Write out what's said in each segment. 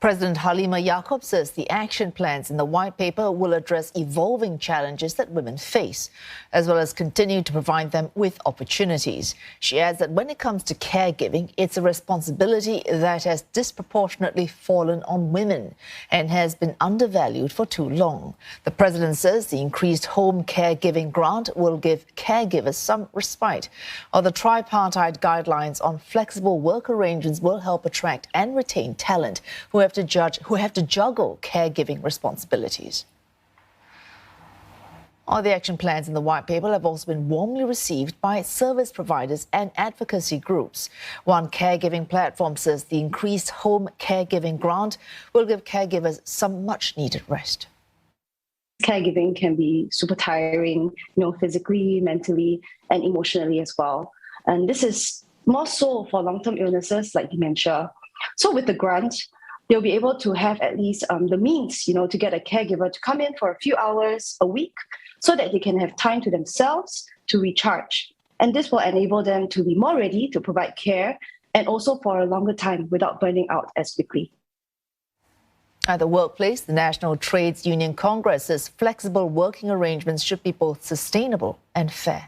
President Halimah Yacob says the action plans in the white paper will address evolving challenges that women face, as well as continue to provide them with opportunities. She adds that when it comes to caregiving, it's a responsibility that has disproportionately fallen on women and has been undervalued for too long. The president says the increased home caregiving grant will give caregivers some respite, while the tripartite guidelines on flexible work arrangements will help attract and retain talent who have to juggle caregiving responsibilities. All the action plans in the white paper have also been warmly received by service providers and advocacy groups. One caregiving platform says the increased home caregiving grant will give caregivers some much-needed rest. Caregiving can be super tiring, physically, mentally, and emotionally as well. And this is more so for long-term illnesses like dementia. So with the grant, they'll be able to have at least the means, to get a caregiver to come in for a few hours a week so that they can have time to themselves to recharge. And this will enable them to be more ready to provide care and also for a longer time without burning out as quickly. At the workplace, the National Trades Union Congress says flexible working arrangements should be both sustainable and fair.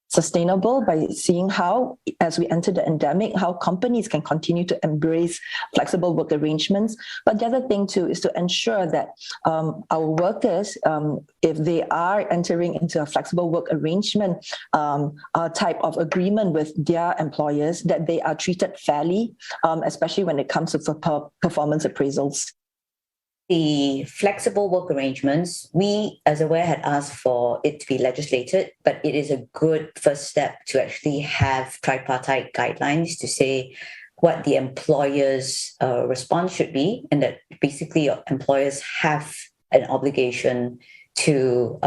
Sustainable by seeing how, as we enter the endemic, how companies can continue to embrace flexible work arrangements. But the other thing too is to ensure that our workers, if they are entering into a flexible work arrangement type of agreement with their employers, that they are treated fairly, especially when it comes to performance appraisals. The flexible work arrangements, we as Aware had asked for it to be legislated, but it is a good first step to actually have tripartite guidelines to say what the employer's response should be, and that basically employers have an obligation to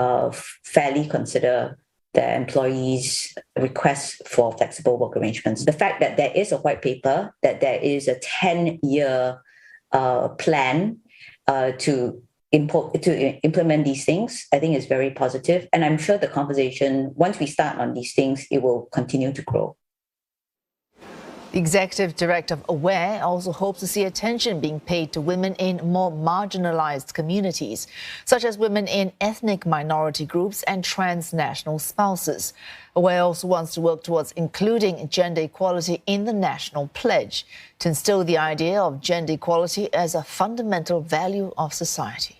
fairly consider their employees' requests for flexible work arrangements. The fact that there is a white paper, that there is a 10-year plan to implement these things, I think is very positive. And I'm sure the conversation, once we start on these things, it will continue to grow. The executive director of Aware also hopes to see attention being paid to women in more marginalized communities, such as women in ethnic minority groups and transnational spouses. Aware also wants to work towards including gender equality in the national pledge to instill the idea of gender equality as a fundamental value of society.